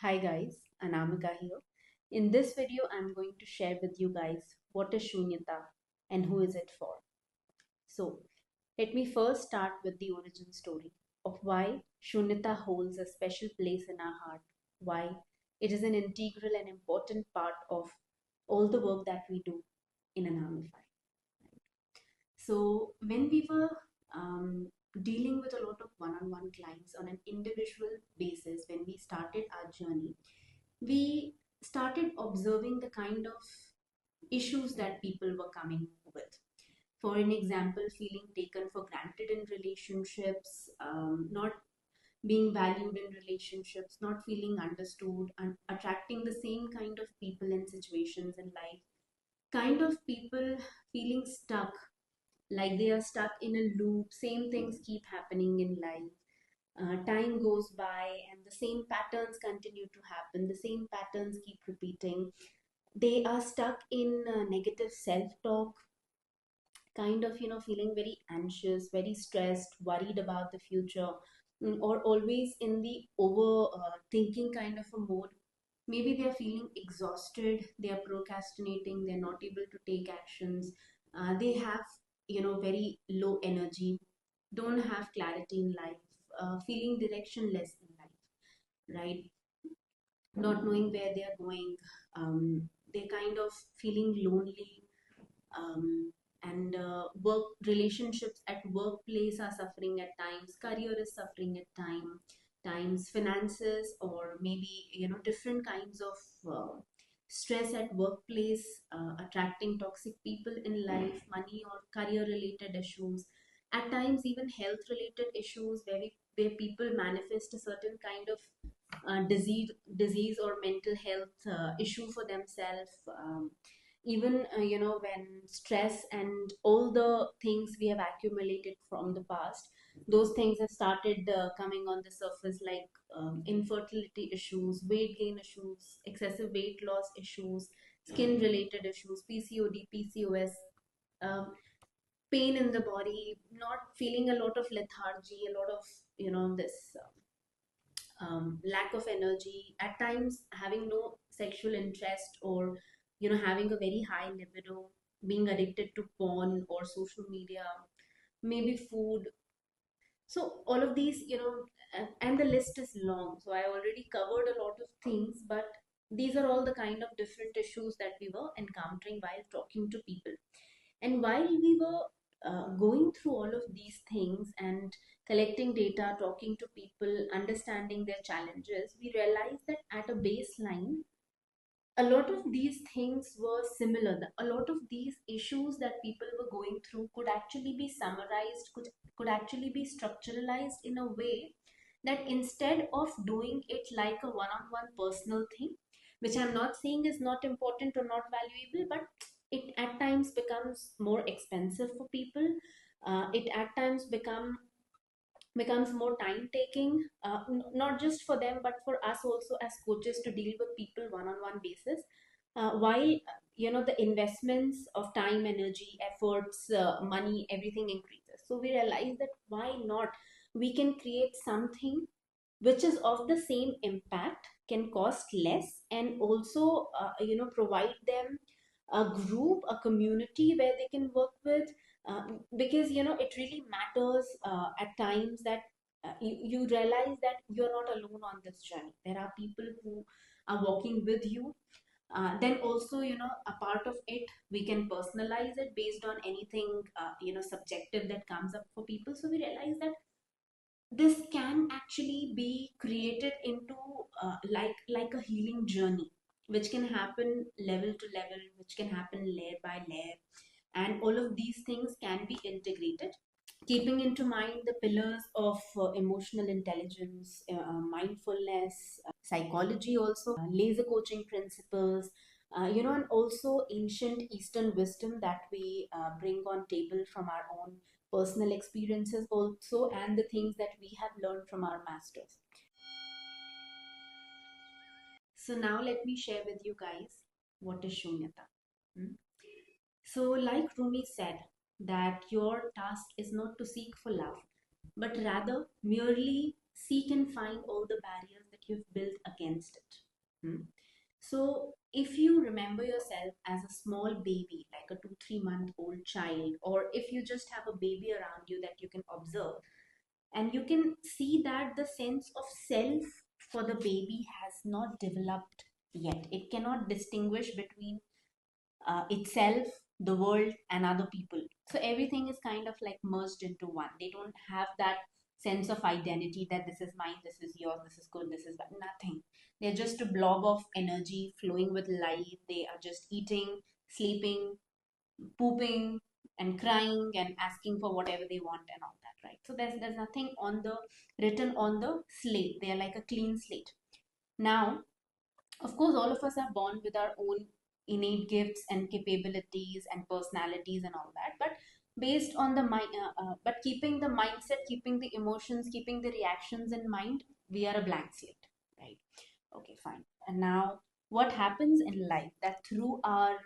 Hi guys, Anamika here. In this video, I'm going to share with you guys what is Shunyata and who is it for. So, let me first start with the origin story of why Shunyata holds a special place in our heart, why it is an integral and important part of all the work that we do in Anamify. So, when we were dealing with a lot of one-on-one clients on an individual basis, when we started our journey, we started observing the kind of issues that people were coming with. For an example, feeling taken for granted in relationships, not being valued in relationships, not feeling understood, and attracting the same kind of people and situations in life, kind of people feeling stuck, like they are stuck in a loop, same things keep happening in life. Time goes by and the same patterns continue to happen, the same patterns keep repeating. They are stuck in negative self talk, kind of feeling very anxious, very stressed, worried about the future, or always in the over thinking kind of a mode. Maybe they are feeling exhausted, they are procrastinating, they're not able to take actions. They have very low energy, don't have clarity in life, feeling directionless in life, right? Not knowing where they are going. They kind of feeling lonely, and work relationships at workplace are suffering at times, career is suffering at times, finances, or maybe different kinds of stress at workplace, attracting toxic people in life, money or career related issues, at times even health related issues, where people manifest a certain kind of disease or mental health issue for themselves. Even when stress and all the things we have accumulated from the past, those things have started coming on the surface, like infertility issues, weight gain issues, excessive weight loss issues, skin related issues, PCOD, PCOS, um, pain in the body, not feeling, a lot of lethargy, a lot of this lack of energy, at times having no sexual interest, or having a very high libido, being addicted to porn or social media, maybe food. So all of these, and the list is long, so I already covered a lot of things, but these are all the kind of different issues that we were encountering while talking to people. And while we were going through all of these things and collecting data, talking to people, understanding their challenges, we realized that at a baseline, a lot of these things were similar. A lot of these issues that people were going through could actually be summarized, could actually be structuralized in a way that instead of doing it like a one-on-one personal thing, which I'm not saying is not important or not valuable, but it at times becomes more expensive for people. It at times becomes more time taking, not just for them but for us also as coaches to deal with people one on one basis. While the investments of time, energy, efforts, money, everything increases, so we realize that why not we can create something which is of the same impact, can cost less, and also provide them a group, a community where they can work with. Because it really matters at times that you realize that you're not alone on this journey. There are people who are walking with you. Then also, a part of it, we can personalize it based on anything subjective that comes up for people. So we realize that this can actually be created into like a healing journey, which can happen level to level, which can happen layer by layer, and all of these things can be integrated, keeping into mind the pillars of emotional intelligence, mindfulness, psychology, also laser coaching principles, and also ancient Eastern wisdom that we bring on table from our own personal experiences also, and the things that we have learned from our masters. So now let me share with you guys what is Shunyata. Hmm? So, like Rumi said, that your task is not to seek for love, but rather merely seek and find all the barriers that you've built against it. So if you remember yourself as a small baby, like a 2 3 month old child, or if you just have a baby around you that you can observe, and you can see that the sense of self for the baby has not developed yet. It cannot distinguish between itself, the world, and other people. So everything is kind of like merged into one. They don't have that sense of identity that this is mine, this is yours, this is good, this is bad. Nothing. They're just a blob of energy flowing with life. They are just eating, sleeping, pooping, and crying and asking for whatever they want and all that, right? So there's nothing on the written on the slate. They are like a clean slate. Now, of course, all of us are born with our own innate gifts and capabilities and personalities and all that. But based on the mind, but keeping the mindset, keeping the emotions, keeping the reactions in mind, we are a blank slate, right? Okay, fine. And now, what happens in life that through our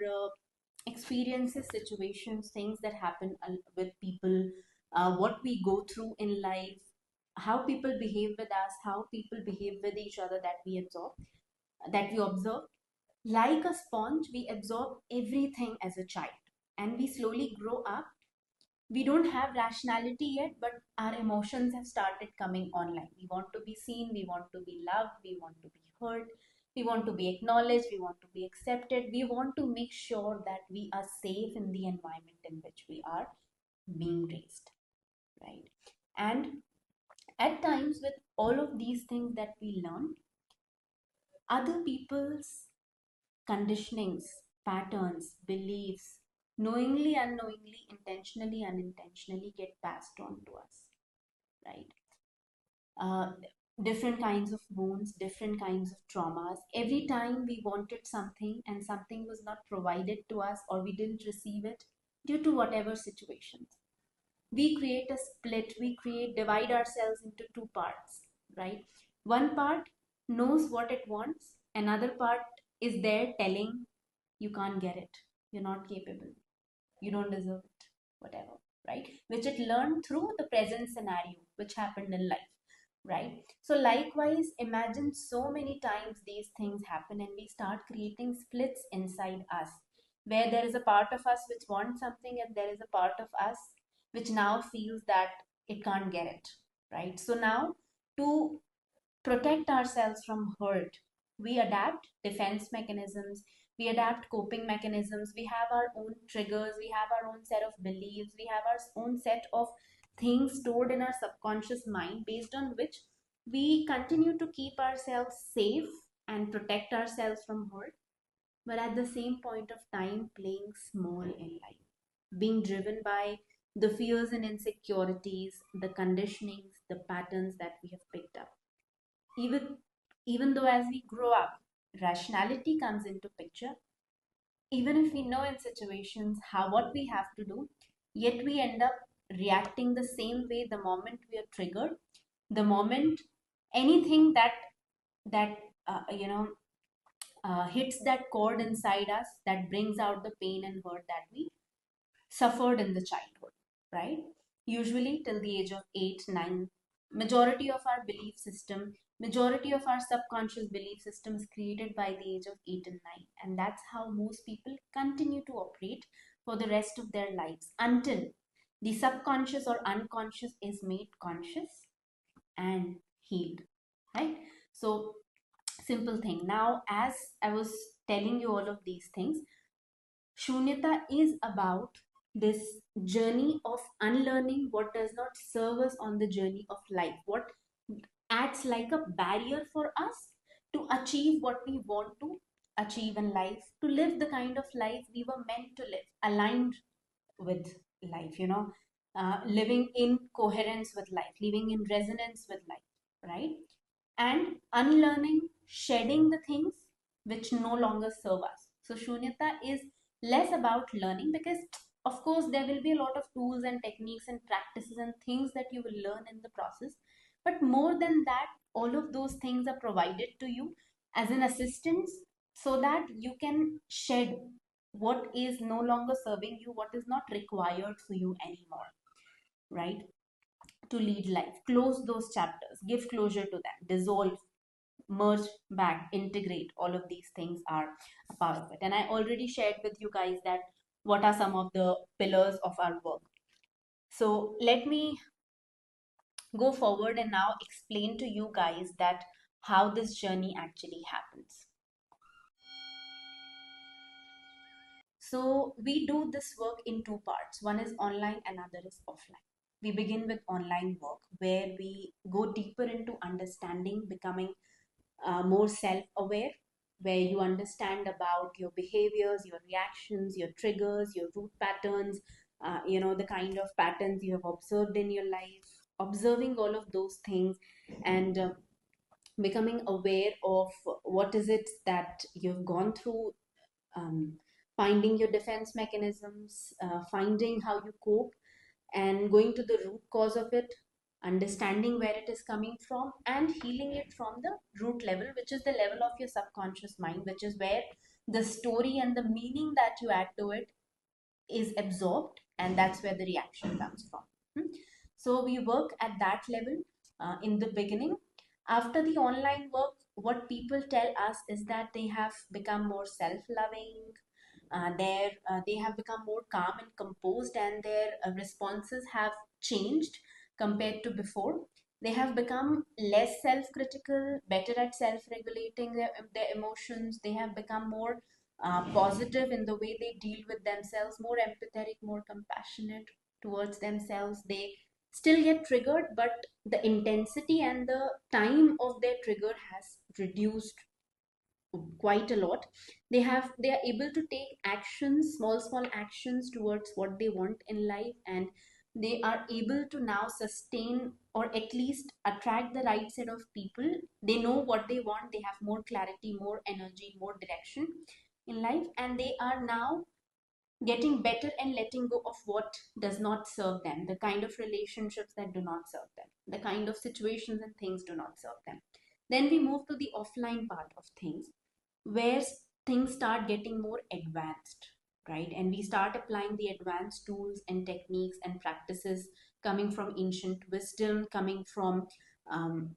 experiences, situations, things that happen with people, what we go through in life, how people behave with us, how people behave with each other, that we observe. Like a sponge, we absorb everything as a child, and we slowly grow up. We don't have rationality yet, but our emotions have started coming online. We want to be seen, we want to be loved, we want to be heard, we want to be acknowledged, we want to be accepted. We want to make sure that we are safe in the environment in which we are being raised, right? And at times, with all of these things that we learn, other people's conditionings, patterns, beliefs, knowingly, unknowingly, intentionally, unintentionally get passed on to us, right? Uh, Different kinds of wounds, different kinds of traumas. Every time we wanted something and something was not provided to us or we didn't receive it due to whatever situations, we create a split, divide ourselves into two parts, right? One part knows what it wants, another part is there telling you can't get it, you're not capable, you don't deserve it, whatever, right? Which it learned through the present scenario which happened in life, right? So likewise, imagine so many times these things happen and we start creating splits inside us, where there is a part of us which wants something and there is a part of us which now feels that it can't get it, right? So now, to protect ourselves from hurt, we adapt defense mechanisms, we adapt coping mechanisms, we have our own triggers, we have our own set of beliefs, we have our own set of things stored in our subconscious mind based on which we continue to keep ourselves safe and protect ourselves from hurt, but at the same point of time playing small in life, being driven by the fears and insecurities, the conditionings, the patterns that we have picked up. Even even though as we grow up, rationality comes into picture, even if we know in situations how what we have to do, yet we end up reacting the same way the moment we are triggered, the moment anything that you know hits that chord inside us that brings out the pain and hurt that we suffered in the childhood, right? Usually till the age of 8, 9, majority of our belief system, majority of our subconscious belief system is created by the age of 8 and 9. And that's how most people continue to operate for the rest of their lives until the subconscious or unconscious is made conscious and healed, right? So, simple thing. Now, as I was telling you all of these things, Shunyata is about this journey of unlearning what does not serve us on the journey of life, what acts like a barrier for us to achieve what we want to achieve in life, to live the kind of life we were meant to live, aligned with life, living in coherence with life, living in resonance with life, right? And unlearning, shedding the things which no longer serve us. So Shunyata is less about learning because, of course, there will be a lot of tools and techniques and practices and things that you will learn in the process. But more than that, all of those things are provided to you as an assistance so that you can shed what is no longer serving you, what is not required for you anymore, right? To lead life, close those chapters, give closure to them, dissolve merge back, integrate. All of these things are a part of it. And I already shared with you guys that what are some of the pillars of our work. So let me go forward and now explain to you guys that how this journey actually happens. So we do this work in two parts. One is online, another is offline. We begin with online work where we go deeper into understanding, becoming more self-aware, where you understand about your behaviors, your reactions, your triggers, your root patterns, the kind of patterns you have observed in your life, observing all of those things, and becoming aware of what is it that you've gone through, um, finding your defense mechanisms, finding how you cope, and going to the root cause of it, understanding where it is coming from, and healing it from the root level, which is the level of your subconscious mind, which is where the story and the meaning that you add to it is absorbed, and that's where the reaction comes from. Hmm? So we work at that level in the beginning. After the online work, what people tell us is that they have become more self-loving, they have become more calm and composed, and their responses have changed compared to before. They have become less self-critical, better at self-regulating their emotions. They have become more positive in the way they deal with themselves, more empathetic, more compassionate towards themselves. They still get triggered, but the intensity and the time of their trigger has reduced quite a lot. They are able to take actions, small actions towards what they want in life, and they are able to now sustain or at least attract the right set of people. They know what they want, they have more clarity, more energy, more direction in life, and they are now getting better and letting go of what does not serve them, the kind of relationships that do not serve them, the kind of situations and things do not serve them. Then we move to the offline part of things, where things start getting more advanced, right? And we start applying the advanced tools and techniques and practices coming from ancient wisdom, coming from um,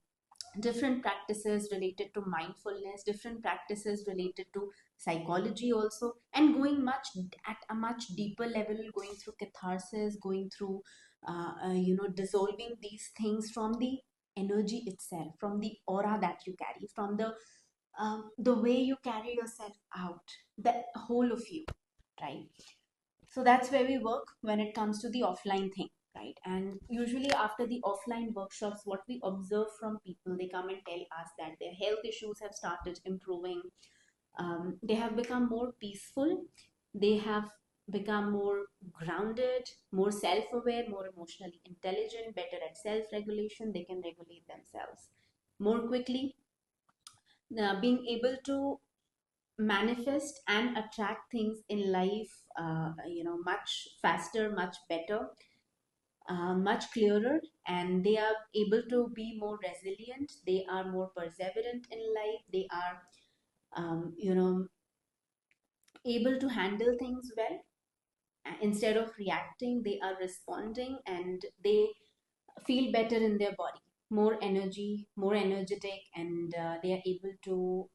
different practices related to mindfulness, different practices related to psychology also, and going much at a much deeper level, going through catharsis, going through dissolving these things from the energy itself, from the aura that you carry, from the way you carry yourself out, the whole of you, right? So that's where we work when it comes to the offline thing, right? And usually after the offline workshops, what we observe from people, they come and tell us that their health issues have started improving. They have become more peaceful. They have become more grounded, more self-aware, more emotionally intelligent, better at self-regulation. They can regulate themselves more quickly, being able to manifest and attract things in life, much faster, much better, much clearer, and they are able to be more resilient. They are more perseverant in life. They are, able to handle things well. Instead of reacting, they are responding, and they feel better in their body, more energy, more energetic, and they are able to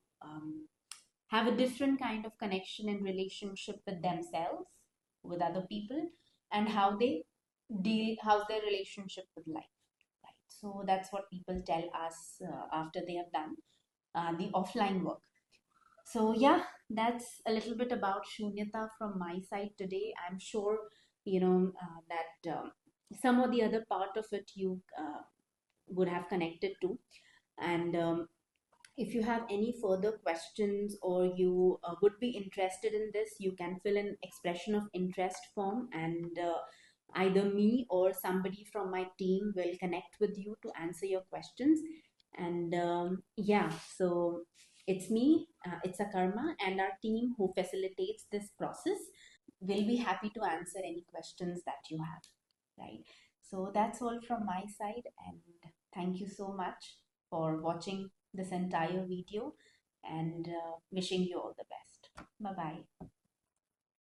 have a different kind of connection and relationship with themselves, with other people, and how they deal, how's their relationship with life, right? So that's what people tell us after they have done the offline work. So yeah, that's a little bit about Shunyata from my side today. I'm sure that some of the other part of it you would have connected to, and if you have any further questions, or you would be interested in this, you can fill an expression of interest form, and either me or somebody from my team will connect with you to answer your questions. And yeah, so it's me, it's a Karma, and our team who facilitates this process will be happy to answer any questions that you have, right? So that's all from my side, and thank you so much for watching this entire video, and wishing you all the best. Bye bye.